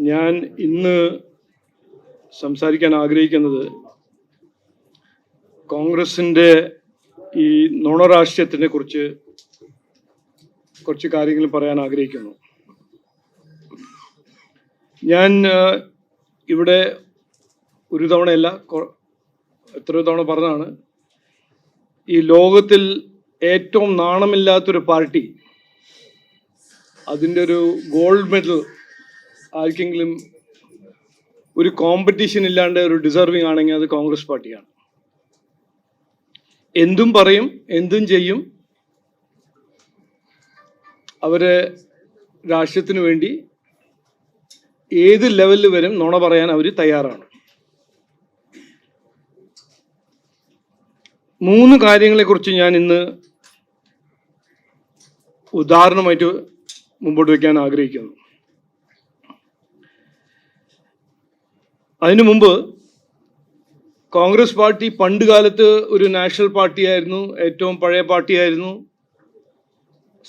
ഞാൻ ഇന്ന് സംസാരിക്കാൻ ആഗ്രഹിക്കുന്നത് കോൺഗ്രസിൻ്റെ ഈ നുണരാഷ്ട്രീയത്തിനെ കുറിച്ച് കുറച്ച് കാര്യങ്ങൾ പറയാൻ ആഗ്രഹിക്കുന്നു. ഞാൻ ഇവിടെ ഒരു തവണയല്ല എത്രയോ തവണ പറഞ്ഞതാണ്, ഈ ലോകത്തിൽ ഏറ്റവും നാണമില്ലാത്തൊരു പാർട്ടി, അതിൻ്റെ ഒരു ഗോൾഡ് മെഡൽ ആർക്കെങ്കിലും ഒരു കോമ്പറ്റീഷൻ ഇല്ലാണ്ട് ഒരു ഡിസർവിങ് ആണെങ്കിൽ അത് കോൺഗ്രസ് പാർട്ടിയാണ്. എന്തും പറയും, എന്തും ചെയ്യും. അവര് രാഷ്ട്രത്തിന് വേണ്ടി ഏത് ലെവലിൽ വരും നുണ പറയാൻ അവർ തയ്യാറാണ്. 3 കാര്യങ്ങളെക്കുറിച്ച് ഞാൻ ഇന്ന് ഉദാഹരണമായിട്ട് മുമ്പോട്ട് വയ്ക്കാൻ ആഗ്രഹിക്കുന്നു. അതിനു മുമ്പ് കോൺഗ്രസ് പാർട്ടി പണ്ട് കാലത്ത് ഒരു നാഷണൽ പാർട്ടിയായിരുന്നു, ഏറ്റവും പഴയ പാർട്ടിയായിരുന്നു.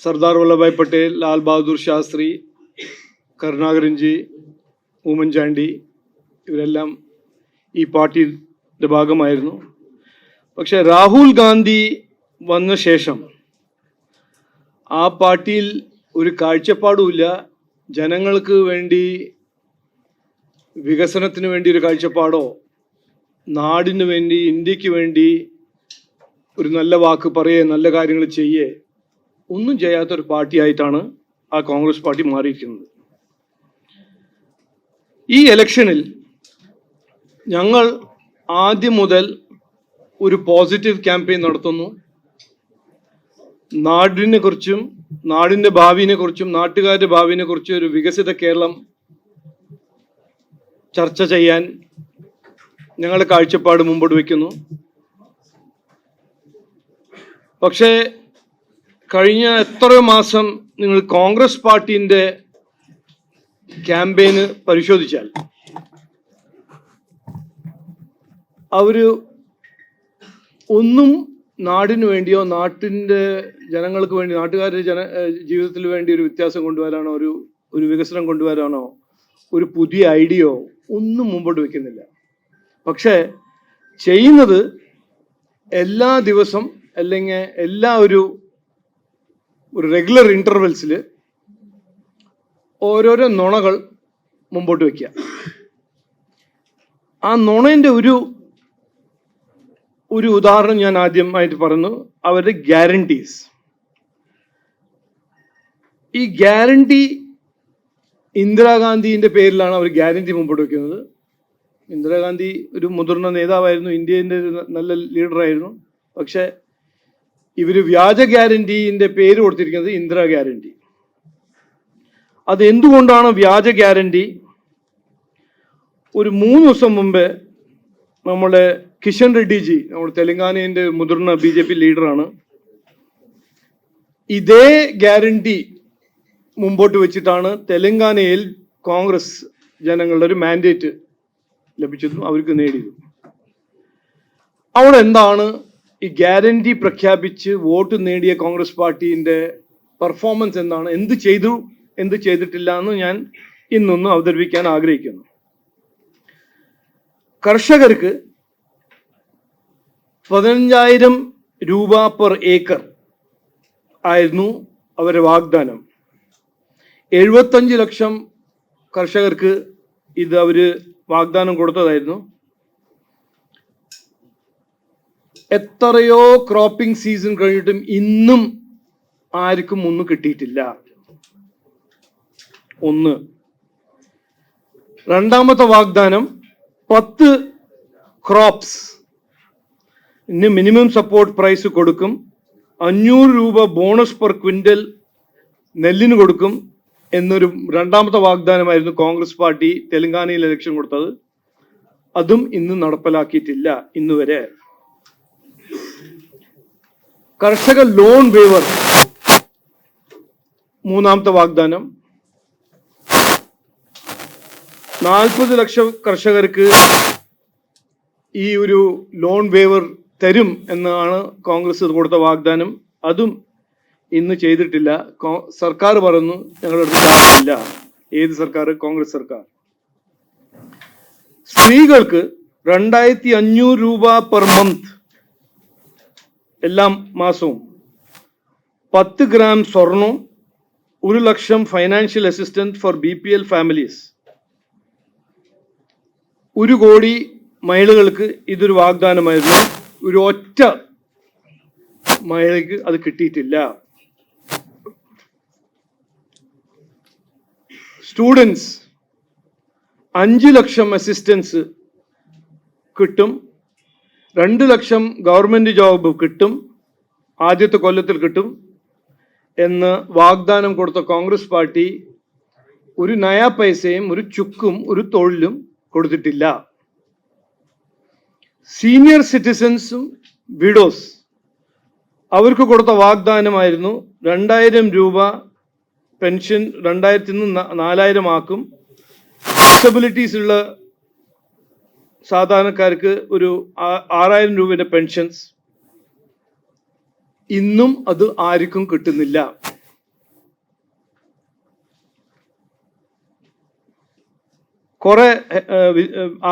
സർദാർ വല്ലഭായ് പട്ടേൽ, ലാൽ ബഹാദൂർ ശാസ്ത്രി, കരുണാകരൻജി, ഉമ്മൻചാണ്ടി ഇവരെല്ലാം ഈ പാർട്ടിയുടെ ഭാഗമായിരുന്നു. പക്ഷെ രാഹുൽ ഗാന്ധി വന്ന ശേഷം ആ പാർട്ടിയിൽ ഒരു കാഴ്ചപ്പാടുമില്ല. ജനങ്ങൾക്ക് വേണ്ടി, വികസനത്തിന് വേണ്ടി ഒരു കാഴ്ചപ്പാടോ, നാടിന് വേണ്ടി, ഇന്ത്യക്ക് വേണ്ടി ഒരു നല്ല വാക്ക് പറയേ, നല്ല കാര്യങ്ങൾ ചെയ്യേ, ഒന്നും ചെയ്യാത്തൊരു പാർട്ടിയായിട്ടാണ് ആ കോൺഗ്രസ് പാർട്ടി മാറിയിരിക്കുന്നത്. ഈ ഇലക്ഷനിൽ ഞങ്ങൾ ആദ്യം മുതൽ ഒരു പോസിറ്റീവ് ക്യാമ്പയിൻ നടത്തുന്നു. നാടിനെ കുറിച്ചും, നാടിൻ്റെ ഭാവിയെ കുറിച്ചും, നാട്ടുകാരുടെ ഭാവിയെ കുറിച്ചും ഒരു വികസിത കേരളം ചർച്ച ചെയ്യാൻ ഞങ്ങളുടെ കാഴ്ചപ്പാട് മുമ്പോട്ട് വയ്ക്കുന്നു. പക്ഷേ കഴിഞ്ഞ എത്രയോ മാസം നിങ്ങൾ കോൺഗ്രസ് പാർട്ടിൻ്റെ ക്യാമ്പയിന് പരിശോധിച്ചാൽ അവര് ഒന്നും നാടിനു വേണ്ടിയോ, നാട്ടിൻ്റെ ജനങ്ങൾക്ക് വേണ്ടി, നാട്ടുകാരുടെ ജീവിതത്തിൽ വേണ്ടി ഒരു വ്യത്യാസം കൊണ്ടുവരാനോ, ഒരു വികസനം കൊണ്ടുവരാനോ, ഒരു പുതിയ ഐഡിയയോ ഒന്നും മുമ്പോട്ട് വയ്ക്കുന്നില്ല. പക്ഷേ ചെയ്യുന്നത് എല്ലാ ദിവസം അല്ലെങ്കിൽ എല്ലാ ഒരു റെഗുലർ ഇൻ്റർവെൽസിൽ ഓരോരോ നുണകൾ മുമ്പോട്ട് വയ്ക്കുക. ആ നുണേൻ്റെ ഒരു ഉദാഹരണം ഞാൻ ആദ്യമായിട്ട് പറഞ്ഞു. അവരുടെ ഗ്യാരണ്ടീസ്. ഈ ഗ്യാരണ്ടി ഇന്ദിരാഗാന്ധിൻ്റെ പേരിലാണ് അവർ ഗ്യാരണ്ടി മുമ്പോട്ട് വയ്ക്കുന്നത്. ഇന്ദിരാഗാന്ധി ഒരു മുതിർന്ന നേതാവായിരുന്നു, ഇന്ത്യൻ്റെ നല്ല ലീഡറായിരുന്നു. പക്ഷെ ഇവർ വ്യാജ ഗ്യാരണ്ടീൻ്റെ പേര് കൊടുത്തിരിക്കുന്നത് ഇന്ദിരാ ഗ്യാരണ്ടി. അത് എന്തുകൊണ്ടാണ് വ്യാജ ഗ്യാരണ്ടി? ഒരു 3 ദിവസം മുമ്പ് നമ്മുടെ കിഷൻ റെഡ്ഡിജി, നമ്മുടെ തെലങ്കാനയുടെ മുതിർന്ന BJP ലീഡറാണ്, ഇതേ ഗ്യാരണ്ടി മുമ്പോട്ട് വെച്ചിട്ടാണ് തെലങ്കാനയിൽ കോൺഗ്രസ് ജനങ്ങളുടെ ഒരു മാൻഡേറ്റ് ലഭിച്ചതും അവർക്ക് നേടിയതും. അവിടെ എന്താണ് ഈ ഗ്യാരണ്ടി പ്രഖ്യാപിച്ച് വോട്ട് നേടിയ കോൺഗ്രസ് പാർട്ടീൻ്റെ പെർഫോമൻസ് എന്താണ്, എന്ത് ചെയ്തു, എന്ത് ചെയ്തിട്ടില്ല എന്ന് ഞാൻ ഇന്നൊന്ന് അവതരിപ്പിക്കാൻ ആഗ്രഹിക്കുന്നു. കർഷകർക്ക് 15,000 രൂപ പെർ ഏക്കർ ആയിരുന്നു അവരുടെ വാഗ്ദാനം. 75 ലക്ഷം കർഷകർക്ക് ഇത് അവർ വാഗ്ദാനം കൊടുത്തതായിരുന്നു. എത്രയോ ക്രോപ്പിംഗ് സീസൺ കഴിഞ്ഞിട്ടും ഇന്നും ആർക്കും ഒന്നും കിട്ടിയിട്ടില്ല. ഒന്ന്. രണ്ടാമത്തെ വാഗ്ദാനം 10 ക്രോപ്സ് മിനിമം സപ്പോർട്ട് പ്രൈസ് കൊടുക്കും, 500 രൂപ ബോണസ് പെർ ക്വിൻ്റൽ നെല്ലിന് കൊടുക്കും എന്നൊരു രണ്ടാമത്തെ വാഗ്ദാനമായിരുന്നു കോൺഗ്രസ് പാർട്ടി തെലങ്കാനയിൽ ഇലക്ഷൻ കൊടുത്തത്. അതും ഇന്ന് നടപ്പിലാക്കിയിട്ടില്ല ഇന്നുവരെ. കർഷക ലോൺ വേവർ, മൂന്നാമത്തെ വാഗ്ദാനം. 40 ലക്ഷം കർഷകർക്ക് ഈ ഒരു ലോൺ വേവർ തരും എന്നാണ് കോൺഗ്രസ് കൊടുത്ത വാഗ്ദാനം. അതും ഇന്ന് ചെയ്തിട്ടില്ല. സർക്കാർ പറഞ്ഞു ഞങ്ങളുടെ അടുത്ത് കാശില്ല. ഏത് സർക്കാർ? കോൺഗ്രസ് സർക്കാർ. സ്ത്രീകൾക്ക് 2500 രൂപ പെർ മന്ത് എല്ലാ മാസവും, 10 ഗ്രാം സ്വർണം, 1 ലക്ഷം financial assistance for BPL families. 1 കോടി മഹിളകൾക്ക് ഇതൊരു വാഗ്ദാനമായിരുന്നു. ഒരു ഒറ്റ മഹിളയ്ക്ക് അത് കിട്ടിയിട്ടില്ല. സ്റ്റുഡൻസ് 5 ലക്ഷം അസിസ്റ്റൻസ് കിട്ടും, 2 ലക്ഷം ഗവൺമെന്റ് ജോബ് കിട്ടും, ആദ്യത്തെ കൊല്ലത്തിൽ കിട്ടും എന്ന് വാഗ്ദാനം കൊടുത്ത കോൺഗ്രസ് പാർട്ടി ഒരു നയാ പൈസയും ഒരു ചുക്കും ഒരു തൊഴിലും കൊടുത്തിട്ടില്ല. സീനിയർ സിറ്റിസൺസും വിഡോസ് അവർക്ക് കൊടുത്ത വാഗ്ദാനമായിരുന്നു 2000 രൂപ പെൻഷൻ 2000 നിന്ന് 4000 ആക്കും. ഡിസബിലിറ്റീസ് ഉള്ള സാധാരണക്കാർക്ക് ഒരു 6000 രൂപയുടെ പെൻഷൻസ്. ഇന്നും അത് ആർക്കും കിട്ടുന്നില്ല. കുറെ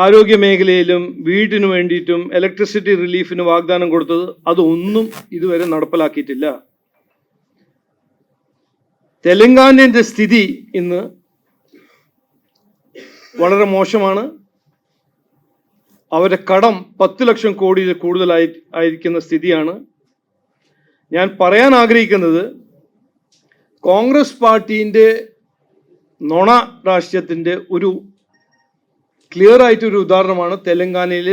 ആരോഗ്യ മേഖലയിലും വീടിന് വേണ്ടിയിട്ടും ഇലക്ട്രിസിറ്റി റിലീഫിന് വാഗ്ദാനം കൊടുത്തത് അതൊന്നും ഇതുവരെ നടപ്പിലാക്കിയിട്ടില്ല. തെലങ്കാനയുടെ സ്ഥിതി ഇന്ന് വളരെ മോശമാണ്. അവരുടെ കടം 10 ലക്ഷം കോടിയിൽ കൂടുതലായിരിക്കുന്ന സ്ഥിതിയാണ്. ഞാൻ പറയാൻ ആഗ്രഹിക്കുന്നത്, കോൺഗ്രസ് പാർട്ടിന്റെ നുണ രാഷ്ട്രീയത്തിന്റെ ഒരു ക്ലിയർ ആയിട്ടൊരു ഉദാഹരണമാണ് തെലങ്കാനയിൽ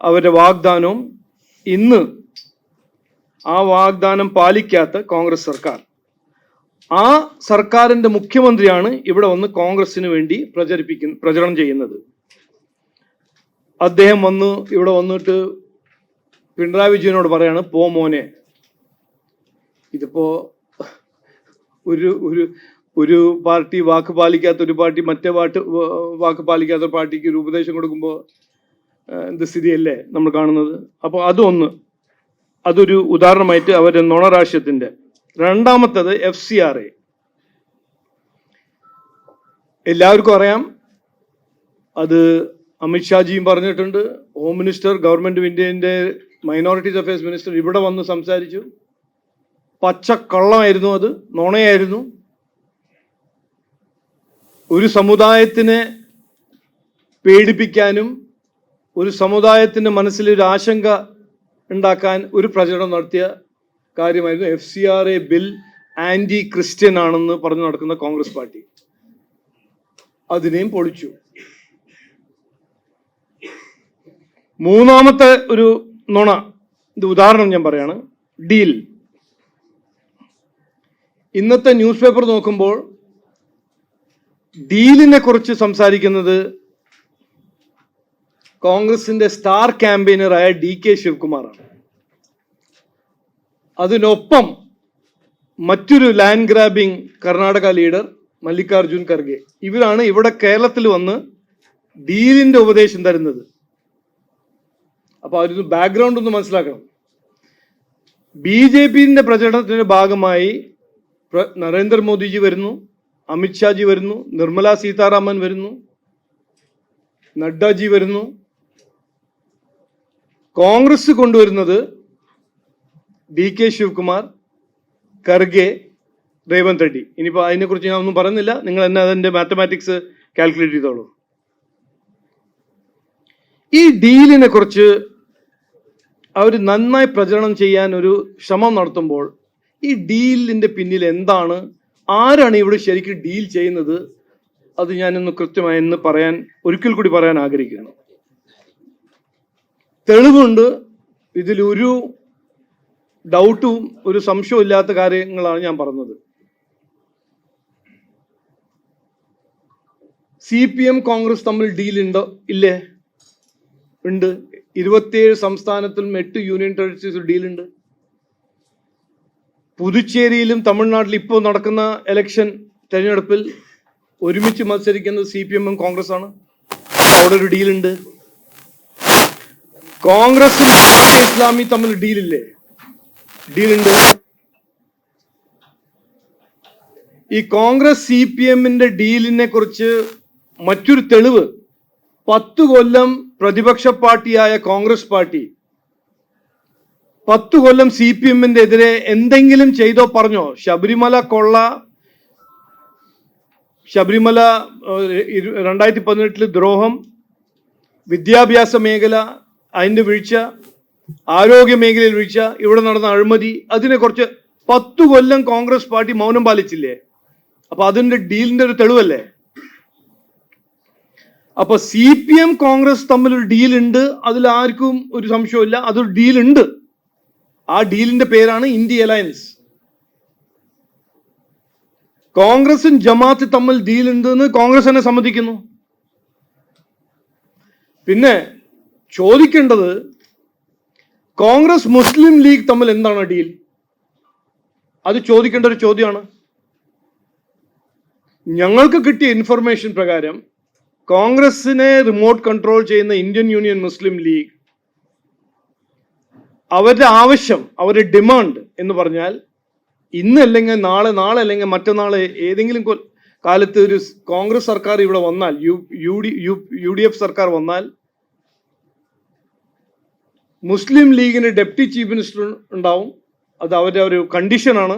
അവരുടെ വാഗ്ദാനവും ഇന്ന് ആ വാഗ്ദാനം പാലിക്കാത്ത കോൺഗ്രസ് സർക്കാർ. ആ സർക്കാരിന്റെ മുഖ്യമന്ത്രിയാണ് ഇവിടെ വന്ന് കോൺഗ്രസിന് വേണ്ടി പ്രചരണം ചെയ്യുന്നത്. അദ്ദേഹം ഇവിടെ വന്നിട്ട് പിണറായി വിജയനോട് പറയാണ്, പോ മോനെ. ഇതിപ്പോ ഒരു പാർട്ടി വാക്ക് പാലിക്കാത്ത ഒരു പാർട്ടി മറ്റേ വാക്ക് പാലിക്കാത്ത പാർട്ടിക്ക് ഒരു ഉപദേശം കൊടുക്കുമ്പോൾ എന്ത് സ്ഥിതിയല്ലേ നമ്മൾ കാണുന്നത്. അപ്പോൾ അതൊരു ഉദാഹരണമായിട്ട് അവരുടെ നുണരാഷ്ട്രീയത്തിന്റെ. രണ്ടാമത്തത് FCRA. എല്ലാവർക്കും അറിയാം, അത് അമിത്ഷാജിയും പറഞ്ഞിട്ടുണ്ട്. ഹോം മിനിസ്റ്റർ, ഗവൺമെന്റ് ഓഫ് ഇന്ത്യന്റെ മൈനോറിറ്റീസ് അഫയേഴ്സ് മിനിസ്റ്റർ ഇവിടെ വന്ന് സംസാരിച്ചു. പച്ചക്കള്ളമായിരുന്നു, അത് നുണയായിരുന്നു. ഒരു സമുദായത്തിനെ പേടിപ്പിക്കാനും ഒരു സമുദായത്തിന്റെ മനസ്സിൽ ഒരു ആശങ്ക ഉണ്ടാക്കാൻ ഒരു പ്രചരണം നടത്തിയ കാര്യമായിരുന്നു. FCRA ബിൽ ആന്റി ക്രിസ്ത്യൻ ആണെന്ന് പറഞ്ഞു നടക്കുന്ന കോൺഗ്രസ് പാർട്ടി അതിനെയും പൊളിച്ചു. മൂന്നാമത്തെ ഒരു നുണ, ഇത് ഉദാഹരണം ഞാൻ പറയാണ്, ഡീൽ. ഇന്നത്തെ ന്യൂസ് പേപ്പർ നോക്കുമ്പോൾ ഡീലിനെ കുറിച്ച് സംസാരിക്കുന്നത് കോൺഗ്രസിന്റെ സ്റ്റാർ ക്യാമ്പയിനറായ DK ശിവകുമാറാണ്. അതിനൊപ്പം മറ്റൊരു land grabbing Karnataka leader Mallikarjun Kharge. ഇവരാണ് ഇവിടെ കേരളത്തിൽ വന്ന് ഡീലിന്റെ ഉപദേശം തരുന്നത്. അപ്പൊ അവരൊരു ബാക്ക്ഗ്രൗണ്ട് ഒന്ന് മനസ്സിലാക്കണം. BJPന്റെ പ്രചരണത്തിന്റെ ഭാഗമായി നരേന്ദ്രമോദിജി വരുന്നു, അമിത്ഷാജി വരുന്നു, നിർമ്മല സീതാരാമൻ വരുന്നു, നഡ്ഡാജി വരുന്നു. കോൺഗ്രസ് കൊണ്ടുവരുന്നത് DK ശിവകുമാർ, ഖർഗെ, രേവന്ത് റെഡ്ഡി. ഇനിയിപ്പോ അതിനെക്കുറിച്ച് ഞാൻ ഒന്നും പറയുന്നില്ല, നിങ്ങൾ തന്നെ അതിന്റെ മാത്തമാറ്റിക്സ് കാൽക്കുലേറ്റ് ചെയ്തോളൂ. ഈ ഡീലിനെ കുറിച്ച് അവർ നന്നായി പ്രചരണം ചെയ്യാൻ ഒരു ശ്രമം നടത്തുമ്പോൾ ഈ ഡീലിന്റെ പിന്നിൽ എന്താണ്, ആരാണ് ഇവിടെ ശരിക്കും ഡീൽ ചെയ്യുന്നത്, അത് ഞാനൊന്ന് കൃത്യമായി ഒരിക്കൽ കൂടി പറയാൻ ആഗ്രഹിക്കുന്നു. തെളിവുണ്ട്, ഇതിലൊരു ഡൗട്ടും ഒരു സംശയവും ഇല്ലാത്ത കാര്യങ്ങളാണ് ഞാൻ പറഞ്ഞത്. CPM കോൺഗ്രസ് തമ്മിൽ ഡീൽ ഉണ്ടോ? ഇല്ലേ? ഉണ്ട്. 27 സംസ്ഥാനത്തിലും 8 യൂണിയൻ ടെറിട്ടറീസിൽ ഡീലുണ്ട്. പുതുച്ചേരിയിലും തമിഴ്നാട്ടിലും ഇപ്പോൾ നടക്കുന്ന തെരഞ്ഞെടുപ്പിൽ ഒരുമിച്ച് മത്സരിക്കുന്നത് CPM കോൺഗ്രസ് ആണ്. അവിടെ ഒരു ഡീലുണ്ട്. കോൺഗ്രസും ഇസ്ലാമി തമ്മിൽ ഡീലില്ലേ? ഡീലുണ്ട്. ഈ കോൺഗ്രസ് CPMന്റെ ഡീലിനെ കുറിച്ച് മറ്റൊരു തെളിവ് 10 കൊല്ലം പ്രതിപക്ഷ പാർട്ടിയായ കോൺഗ്രസ് പാർട്ടി 10 കൊല്ലം CPM-ന്റെ എതിരെ എന്തെങ്കിലും ചെയ്തോ പറഞ്ഞോ? ശബരിമല കൊള്ള, ശബരിമല 2018 ദ്രോഹം, വിദ്യാഭ്യാസ മേഖല അതിൻ്റെ വീഴ്ച, ആരോഗ്യ മേഖലയിൽ വീഴ്ച, ഇവിടെ നടന്ന അഴിമതി, അതിനെക്കുറിച്ച് 10 കൊല്ലം കോൺഗ്രസ് പാർട്ടി മൗനം പാലിച്ചില്ലേ? അപ്പൊ അതിന്റെ ഡീലിന്റെ ഒരു തെളിവല്ലേ? അപ്പൊ CPM കോൺഗ്രസ് തമ്മിലൊരു ഡീൽ ഉണ്ട്, അതിൽ ആർക്കും ഒരു സംശയമില്ല, അതൊരു ഡീൽ ഉണ്ട്. ആ ഡീലിന്റെ പേരാണ് ഇന്ത്യ അലയൻസ്. കോൺഗ്രസും ജമാഅത്ത് തമ്മിൽ ഡീൽ ഉണ്ടെന്ന് കോൺഗ്രസ് തന്നെ സമ്മതിക്കുന്നു. പിന്നെ ചോദിക്കേണ്ടത്, കോൺഗ്രസ് മുസ്ലിം ലീഗ് തമ്മിൽ എന്താണ് ഡീൽ? അത് ചോദിക്കേണ്ട ഒരു ചോദ്യമാണ്. ഞങ്ങൾക്ക് കിട്ടിയ ഇൻഫർമേഷൻ പ്രകാരം കോൺഗ്രസിനെ റിമോട്ട് കൺട്രോൾ ചെയ്യുന്ന ഇന്ത്യൻ യൂണിയൻ മുസ്ലിം ലീഗ് അവരുടെ ആവശ്യം, അവരുടെ ഡിമാൻഡ് എന്ന് പറഞ്ഞാൽ, ഇന്നല്ലെങ്കിൽ നാളെ, നാളെ അല്ലെങ്കിൽ മറ്റന്നാൾ ഏതെങ്കിലും കാലത്ത് ഒരു കോൺഗ്രസ് സർക്കാർ ഇവിടെ വന്നാൽ, UDF സർക്കാർ വന്നാൽ, മുസ്ലിം ലീഗിന് ഡെപ്യൂട്ടി ചീഫ് മിനിസ്റ്റർ ഉണ്ടാവും. അത് അവരുടെ ഒരു കണ്ടീഷനാണ്.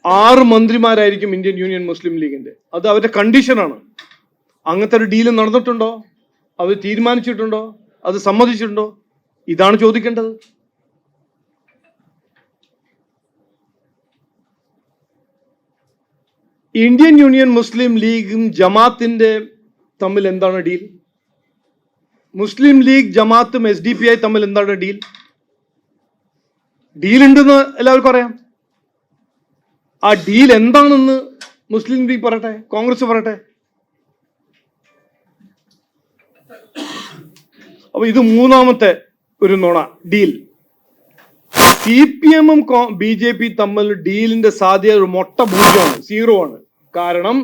6 മന്ത്രിമാരായിരിക്കും ഇന്ത്യൻ യൂണിയൻ മുസ്ലിം ലീഗിന്റെ. അത് അവരുടെ കണ്ടീഷനാണ്. അങ്ങനത്തെ ഒരു ഡീല് നടന്നിട്ടുണ്ടോ? അവർ തീരുമാനിച്ചിട്ടുണ്ടോ? അത് സമ്മതിച്ചിട്ടുണ്ടോ? ഇതാണ് ചോദിക്കേണ്ടത്. ഇന്ത്യൻ യൂണിയൻ മുസ്ലിം ലീഗും ജമാഅത്തിന്റെ തമ്മിൽ എന്താണ് ഡീൽ? മുസ്ലിം ലീഗ് ജമാഅത്തും SDPI തമ്മിൽ എന്താണ് ഡീൽ? ഡീൽ ഉണ്ടെന്ന് എല്ലാവർക്കും അറിയാം. ആ ഡീൽ എന്താണെന്ന് മുസ്ലിം ലീഗ് പറയട്ടെ, കോൺഗ്രസ് പറയട്ടെ. അപ്പൊ ഇത് മൂന്നാമത്തെ ഒരു നുണ, ഡീൽ. CPM-ഉം BJP തമ്മിൽ ഡീലിന്റെ സാധ്യത ഒരു മൊട്ട പൂജ്യമാണ്, 0 ആണ്. കാരണം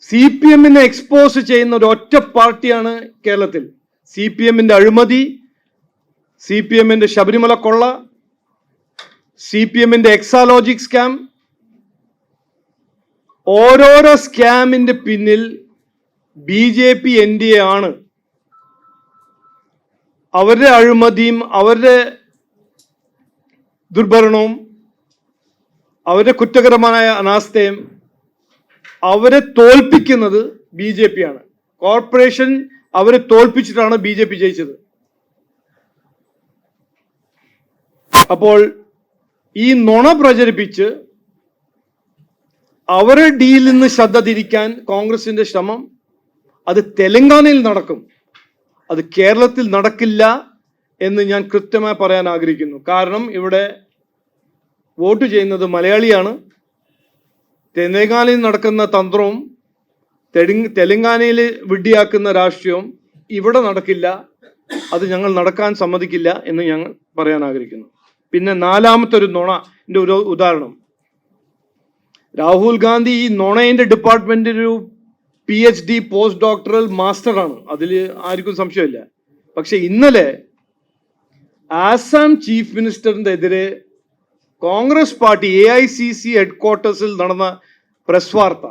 CPM-നെ എക്സ്പോസ് ചെയ്യുന്ന ഒരു ഒറ്റ പാർട്ടിയാണ് കേരളത്തിൽ. CPM-ന്റെ അഴിമതി, CPM-ന്റെ ശബരിമല കൊള്ള, CPM-ന്റെ എക്സാലോജിക് സ്കാം, ഓരോരോ സ്കാമിന്റെ പിന്നിൽ BJP NDA ആണ്. അവരുടെ അഴിമതിയും അവരുടെ ദുർഭരണവും അവരുടെ കുറ്റകരമായ അനാസ്ഥയും അവരെ തോൽപ്പിക്കുന്നത് BJP ആണ്. കോർപ്പറേഷൻ അവരെ തോൽപ്പിച്ചിട്ടാണ് BJP ജയിച്ചത്. അപ്പോൾ ഈ നുണ പ്രചരിപ്പിച്ച് അവരെ ഡീലിൽ നിന്ന് ശ്രദ്ധ തിരിക്കാൻ കോൺഗ്രസിന്റെ ശ്രമം, അത് തെലങ്കാനയിൽ നടക്കും, അത് കേരളത്തിൽ നടക്കില്ല എന്ന് ഞാൻ കൃത്യമായി പറയാൻ ആഗ്രഹിക്കുന്നു. കാരണം ഇവിടെ വോട്ട് ചെയ്യുന്നത് മലയാളിയാണ്. തെലങ്കാനയിൽ നടക്കുന്ന തന്ത്രവും തെലങ്കാനയിൽ വിഡ്ഢിയാക്കുന്ന രാഷ്ട്രീയവും ഇവിടെ നടക്കില്ല. അത് ഞങ്ങൾ നടക്കാൻ സമ്മതിക്കില്ല എന്ന് ഞങ്ങൾ പറയാൻ ആഗ്രഹിക്കുന്നു. പിന്നെ നാലാമത്തെ ഒരു നുണന്റെ ഒരു ഉദാഹരണം, രാഹുൽ ഗാന്ധി ഈ നുണയുടെ ഡിപ്പാർട്ട്മെന്റിൽ ഒരു PhD പോസ്റ്റ് ഡോക്ടറൽ മാസ്റ്ററാണ്, അതിൽ ആർക്കും സംശയമില്ല. പക്ഷെ ഇന്നലെ ആസാം ചീഫ് മിനിസ്റ്ററിന്റെ എതിരെ കോൺഗ്രസ് പാർട്ടി AICC ഹെഡ്ക്വാർട്ടേഴ്സിൽ നടന്ന പ്രസ് വാർത്ത,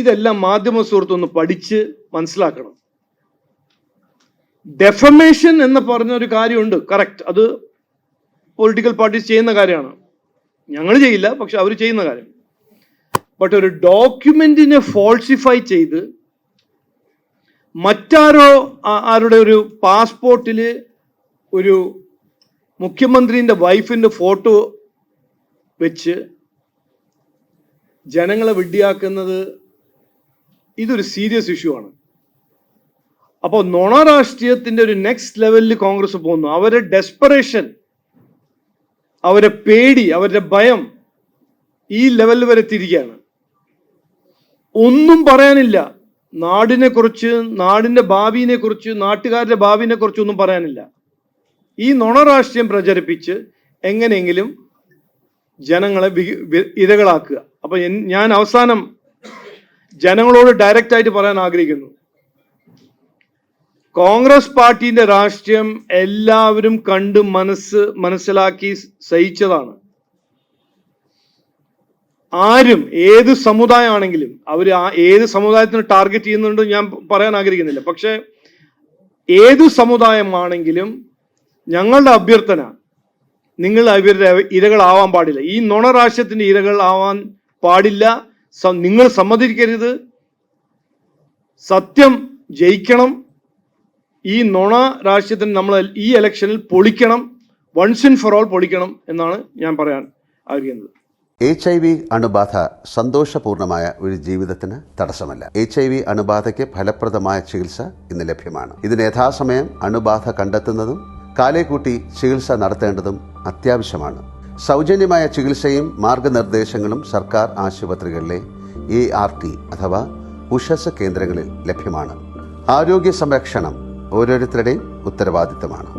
ഇതെല്ലാം മാധ്യമ സുഹൃത്തൊന്ന് പഠിച്ച് മനസ്സിലാക്കണം. ഡെഫമേഷൻ എന്ന് പറഞ്ഞ ഒരു കാര്യമുണ്ട്, കറക്റ്റ്, അത് പൊളിറ്റിക്കൽ പാർട്ടീസ് ചെയ്യുന്ന കാര്യമാണ്. ഞങ്ങൾ ചെയ്യില്ല, പക്ഷെ അവർ ചെയ്യുന്ന കാര്യം. ബട്ട് ഒരു ഡോക്യുമെന്റിനെ ഫോൾസിഫൈ ചെയ്ത് ആരുടെ ഒരു പാസ്പോർട്ടിൽ ഒരു മുഖ്യമന്ത്രിന്റെ വൈഫിന്റെ ഫോട്ടോ വെച്ച് ജനങ്ങളെ വിഡ്ഢിയാക്കുന്നത്, ഇതൊരു സീരിയസ് ഇഷ്യൂ ആണ്. അപ്പോൾ നുണ രാഷ്ട്രീയത്തിന്റെ ഒരു നെക്സ്റ്റ് ലെവലിൽ കോൺഗ്രസ് പോകുന്നു. അവരുടെ ഡെസ്പറേഷൻ, അവരുടെ പേടി, അവരുടെ ഭയം ഈ ലെവലിൽ വരെ തിരികെയാണ്. ഒന്നും പറയാനില്ല നാടിനെ കുറിച്ച്, നാടിന്റെ ഭാവിയെ കുറിച്ച്, നാട്ടുകാരുടെ ഭാവിയെ കുറിച്ച് ഒന്നും പറയാനില്ല. ഈ നുണ രാഷ്ട്രീയം പ്രചരിപ്പിച്ച് എങ്ങനെയെങ്കിലും ജനങ്ങളെ ഇരകളാക്കുക. അപ്പൊ ഞാൻ അവസാനം ജനങ്ങളോട് ഡയറക്റ്റ് ആയിട്ട് പറയാൻ ആഗ്രഹിക്കുന്നു, കോൺഗ്രസ് പാർട്ടിന്റെ രാഷ്ട്രീയം എല്ലാവരും കണ്ട് മനസ്സിലാക്കി സഹിച്ചതാണ്. ആരും ഏത് സമുദായമാണെങ്കിലും അവർ ഏത് സമുദായത്തിന് ടാർഗറ്റ് ചെയ്യുന്നുണ്ട് ഞാൻ പറയാൻ ആഗ്രഹിക്കുന്നില്ല. പക്ഷെ ഏത് സമുദായമാണെങ്കിലും ഞങ്ങളുടെ അഭ്യർത്ഥന, നിങ്ങൾ അവരുടെ ഇരകളാവാൻ പാടില്ല. ഈ നുണ രാഷ്ട്രത്തിന്റെ ഇരകൾ ആവാൻ പാടില്ല. നിങ്ങൾ സമ്മതിക്കരുത്. സത്യം ജയിക്കണം. ഈ നുണ രാഷ്ട്രത്തിന് നമ്മൾ ഈ ഇലക്ഷനിൽ പൊളിക്കണം, വൺസ് ആൻഡ് ഫോർ ഓൾ പൊളിക്കണം എന്നാണ് ഞാൻ പറയാൻ ആഗ്രഹിക്കുന്നത്. HIV അണുബാധ സന്തോഷപൂർണമായ ഒരു ജീവിതത്തിന് തടസ്സമല്ല. HIV അണുബാധയ്ക്ക് ഫലപ്രദമായ ചികിത്സ ഇന്ന് ലഭ്യമാണ്. ഇതിന് യഥാസമയം അണുബാധ കണ്ടെത്തുന്നതും കാലേക്കൂട്ടി ചികിത്സ നടത്തേണ്ടതും അത്യാവശ്യമാണ്. സൗജന്യമായ ചികിത്സയും മാർഗനിർദ്ദേശങ്ങളും സർക്കാർ ആശുപത്രികളിലെ ART അഥവാ ഉഷസ് കേന്ദ്രങ്ങളിൽ ലഭ്യമാണ്. ആരോഗ്യ സംരക്ഷണം ഓരോരുത്തരുടെയും ഉത്തരവാദിത്തമാണ്.